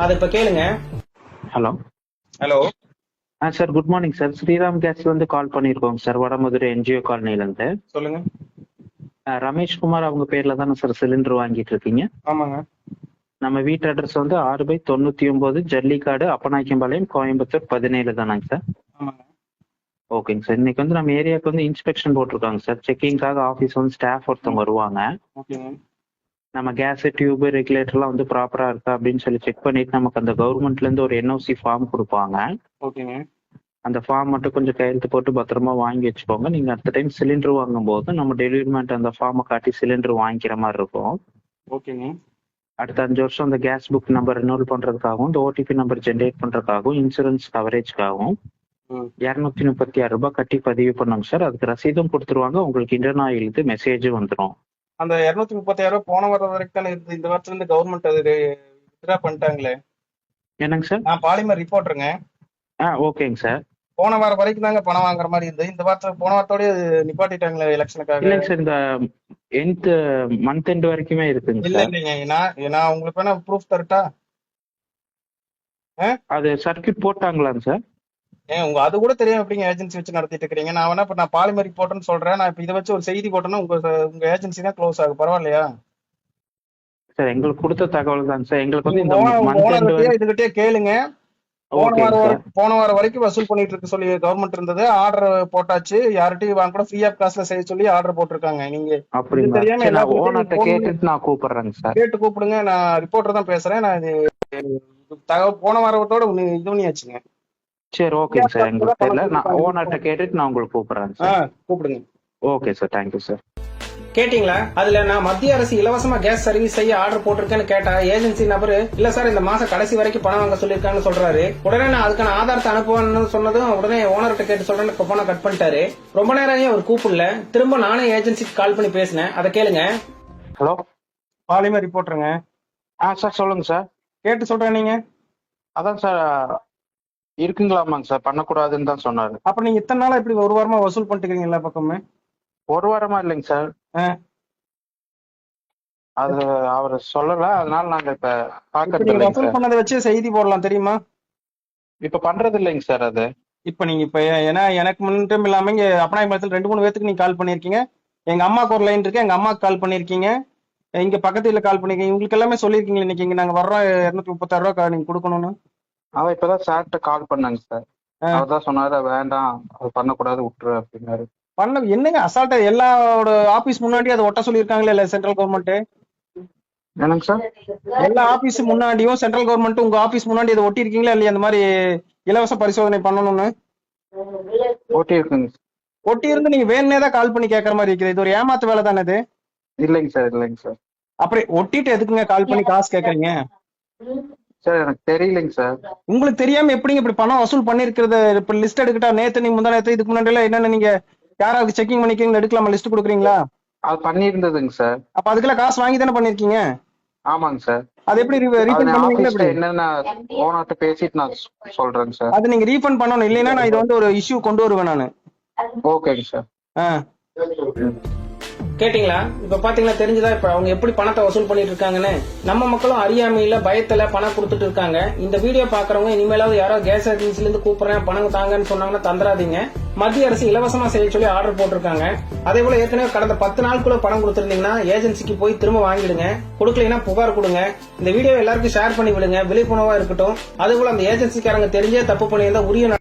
அதை இப்ப கேளுங்க. Hello hello sir, good morning sir. Sriram கேஸ்ல இருந்து கால் பண்ணியிருக்கோங்க சார், வடமதுரை என்ஜிஓ காலனில இருந்து. சொல்லுங்க. ரமேஷ்குமார் அவங்க பேர்ல தானே சார் சிலிண்டர் வாங்கிட்டு இருக்கீங்க? ஆமாங்க. நம்ம வீட்டு அட்ரஸ் வந்து 6/99 ஜல்லிக்காடு, அப்பநாயக்கம்பாளையம், கோயம்புத்தூர் 17 தானாங்க சார்? ஆமாங்க. ஓகேங்க சார். இன்னைக்கு வந்து நம்ம ஏரியாவுக்கு வந்து இன்ஸ்பெக்ஷன் போட்டிருக்காங்க சார். செக்கிங்காக ஆஃபீஸ் வந்து ஸ்டாஃப் ஒருத்தவங்க வருவாங்க. ஓகேங்க. நம்ம கேஸ் டியூப் ரெகுலேட்டர்லாம் வந்து ப்ராப்பரா இருக்கா அப்படின்னு சொல்லி செக் பண்ணிட்டு நமக்கு அந்த கவர்மெண்ட்ல இருந்து ஒரு என்ஓசி ஃபார்ம் கொடுப்பாங்க. ஓகேங்க. அந்த ஃபார்ம் மட்டும் கொஞ்சம் கையெழுத்து போட்டு பத்திரமா வாங்கி வச்சுக்கோங்க. நீங்க அடுத்த டைம் சிலிண்டர் வாங்கும் போது நம்ம டெலிவரிமெண்ட் அந்த ஃபார்மை காட்டி சிலிண்டர் வாங்கிக்கிற மாதிரி இருக்கும். ஓகேங்க. அடுத்த 5 வருஷம் அந்த கேஸ் புக் நம்பர் ரெனோல் பண்றதுக்காகவும் இந்த ஓடிபி நம்பர் ஜென்ரேட் பண்றதுக்காகவும் இன்சூரன்ஸ் கவரேஜ்க்காகவும் 236 ரூபாய் கட்டி பதிவு பண்ணுங்க சார். அதுக்கு ரசீதும் கொடுத்துருவாங்க. உங்களுக்கு இன்டர்ன் ஆயிலுக்கு மெசேஜும் வந்துடும். அந்த 236 ரூபாய் போன வாரம் வரைக்கும் தானே இருந்து, இந்த வாரத்துல இருந்து கவர்மெண்ட் அது வித்ட்ரா பண்ணிட்டாங்களே. என்னங்க சார்? நான் பாலிமர் ரிப்போர்ட்டருங்க. ஓகேங்க சார். போன வாரம் வரைக்கும் தாங்க பணம் வாங்குற மாதிரி இருந்தது. இந்த வாரத்துல போன வாரத்தோடய நிப்பாட்டிட்டாங்களே எலெக்ஷனுக்காக. இல்லைங்க சார், இந்த எண்ட் மந்த் எண்ட் வரைக்குமே இருக்குங்க இல்ல சார். இல்லைங்க, நான் உங்களுக்கு வேணா ப்ரூஃப் தரட்டா? அது சர்க்கியூட் போட்டாங்களாங்க சார்? உங்க அது கூட தெரியும் எப்படிங்க ஏஜென்சி வச்சு நடத்திட்டு இருக்கீங்க? நான் வேணா இப்ப நான் பாலிமர் ரிப்போர்ட்னு சொல்றேன். நான் இப்ப இதை வச்சு ஒரு செய்தி போட்டேன்னா உங்க ஏஜென்சி தான் க்ளோஸ் ஆகும். பரவாயில்லையா சார்? எங்களுக்கு கொடுத்த தகவல் தாங்க சார். எங்களுக்கு வந்து இந்த ஓனர்கிட்டயே இதுகிட்டே கேளுங்க. போன வாரம் வரைக்கும் வசூல் பண்ணிட்டு இருக்கு சொல்லி கவர்மெண்ட் இருந்தது. ஆர்டர் போட்டாச்சு. யார்கிட்டயும் வாங்க கூட ஃப்ரீ ஆஃப் காஸ்ட்ல செய்ய சொல்லி ஆர்டர் போட்டிருக்காங்க. நீங்க தெரியாம ஓனர்ட்ட கேட்டுட்டு நான் கூப்பிடுறேங்க சார். கேட்டு கூப்பிடுங்க. நான் ரிப்போர்ட்டர் தான் பேசுறேன். நான் இது தகவல் போன வாரத்தோட இது பண்ணியாச்சுங்க. சரி, ஓகேங்க சார். எங்களுக்கு தெரியல. நான் ஓனர்ட்ட கேட்டுட்டு நான் உங்களுக்கு கூப்பிடுறேன் சார். கூப்பிடுங்க. Okay sir, thank you sir. கேட்டீங்களா? அதுல நான் மத்திய அரசு இலவசமா கேஸ் சர்வீஸ் செய்ய ஆர்டர் போட்டிருக்கேன்னு கேட்டா ஏஜென்சி நபரு இல்ல சார் இந்த மாசம் கடைசி வரைக்கும் பணம் வாங்க சொல்லிருக்கான்னு சொல்றாரு. உடனே நான் அதுக்கான ஆதாரத்தை அனுப்புவேன்னு சொன்னதும் உடனே ஓனர்கிட்ட கேட்டு சொல்றேன்னு இப்ப போன கட் பண்ணிட்டாரு. ரொம்ப நேரம் அவர் கூப்பிடல. திரும்ப நானே ஏஜென்சிக்கு கால் பண்ணி பேசினேன். அதை கேளுங்க. ஹலோ, பாலிமர் ரிப்போர்ட்டருங்க. சார் சொல்லுங்க சார். கேட்டு சொல்றேன். நீங்க அதான் சார் இருக்குங்களாமாங்க சார், பண்ணக்கூடாதுன்னு தான் சொன்னாரு. அப்ப நீங்க இத்தனை நாளா இப்படி ஒரு வாரமா வசூல் பண்ணிட்டு எல்லா பக்கமே? ஒரு வாரமா இல்லைங்க சார். அது அவர் சொல்லல, அதனால நாங்க இப்ப வசூல் பண்ணதை வச்சு செய்தி போடலாம் தெரியுமா? இப்ப பண்றது இல்லைங்க சார். அது இப்ப நீங்க இப்ப ஏன்னா எனக்கு மட்டும் இல்லாம இங்க அப்பநாயகத்தில் 2-3 பேத்துக்கு நீங்க கால் பண்ணிருக்கீங்க. எங்க அம்மாக்கு ஒரு லைன் இருக்கு, எங்க அம்மாக்கு கால் பண்ணிருக்கீங்க, இங்க பக்கத்துல கால் பண்ணிருக்கீங்க. உங்களுக்கு எல்லாமே சொல்லிருக்கீங்க இன்னைக்கு இங்க நாங்க வர்றோம் 236 ரூபாய் நீங்க கொடுக்கணும்னு. அவன் இப்பதான் சார்கிட்ட கால் பண்ணாங்க சார். அவர் தான் சொன்னாரு வேண்டாம் அது பண்ணக்கூடாது விட்டுரு அப்படின்னாரு. பண்ண என்னங்க அசால்ட்டா எல்லாரோட ஆபீஸ் முன்னாடி அதை ஒட்ட சொல்லியிருக்காங்களே இல்ல சென்ட்ரல் கவர்மெண்ட்? என்னங்க சார்? எல்லா ஆபீஸ் முன்னாடியும் சென்ட்ரல் கவர்மெண்ட் உங்க ஆபீஸ் முன்னாடி அதை ஒட்டி இருக்கீங்களா இல்லையா? அந்த மாதிரி இலவச பரிசோதனை பண்ணணும்னு ஒட்டி இருக்குங்க. ஒட்டி இருந்து நீங்க வேணுனே தான் கால் பண்ணி கேட்கற மாதிரி இருக்குது. இது ஒரு ஏமாத்து வேலை தானே இது? இல்லைங்க சார், இல்லைங்க சார். அப்புறம் ஒட்டிட்டு எதுக்குங்க கால் பண்ணி காசு கேட்கறீங்க? சார் எனக்கு தெரியலைங்க சார். உங்களுக்கு தெரியாம எப்படிங்க இப்படி பணம் வசூல் பண்ணிருக்கிறது? இப்ப லிஸ்ட் எடுக்கிட்டா நேத்து நீங்க முந்தா நேத்து இதுக்கு முன்னாடி எல்லாம் என்னென்ன நீங்க யாராவது செக்கிங் பண்ணிக்கிறீங்க எடுக்கலாமா? லிஸ்ட் கொடுக்குறீங்களா? அது பண்ணியிருந்ததுங்க சார். அப்ப அதுக்கெல்லாம் காசு வாங்கி தானே பண்ணிருக்கீங்க? ஆமாங்க சார். அது எப்படி ரீஃபண்ட் பண்ணுவீங்க? என்னென்ன ஓனர்ட்ட பேசிட்டு நான் சொல்றேங்க சார். அது நீங்க ரீஃபண்ட் பண்ணணும். இல்லைன்னா நான் இது வந்து ஒரு இஷ்யூ கொண்டு வருவேன் நானு. ஓகேங்க சார். கேட்டீங்களா? இப்ப பாத்தீங்களா, தெரிஞ்சுதா இப்ப அவங்க எப்படி பணத்தை வசூல் பண்ணிட்டு இருக்காங்கன்னு? நம்ம மக்களும் அறியாமையில பயத்துல பணம் கொடுத்துட்டு இருக்காங்க. இந்த வீடியோ பாக்குறவங்க இனிமேலாவது யாராவது கேஸ் ஏஜென்சில இருந்து கூப்பிடுறேன் பணம் தாங்கன்னு சொன்னாங்கன்னா தந்துராதீங்க. மத்திய அரசு இலவசமா செய்ய சொல்லி ஆர்டர் போட்டிருக்காங்க. அதே போல ஏற்கனவே கடந்த 10 நாளுக்குள்ள பணம் கொடுத்திருந்தீங்கன்னா ஏஜென்சிக்கு போய் திரும்ப வாங்கிடுங்க. கொடுக்கலைன்னா புகார் கொடுங்க. இந்த வீடியோ எல்லாருக்கும் ஷேர் பண்ணி விடுங்க, விழிப்புணர்வா இருக்கட்டும். அதே போல அந்த ஏஜென்சிக்காரங்க தெரிஞ்சே தப்பு பண்ணியிருந்தா உரிய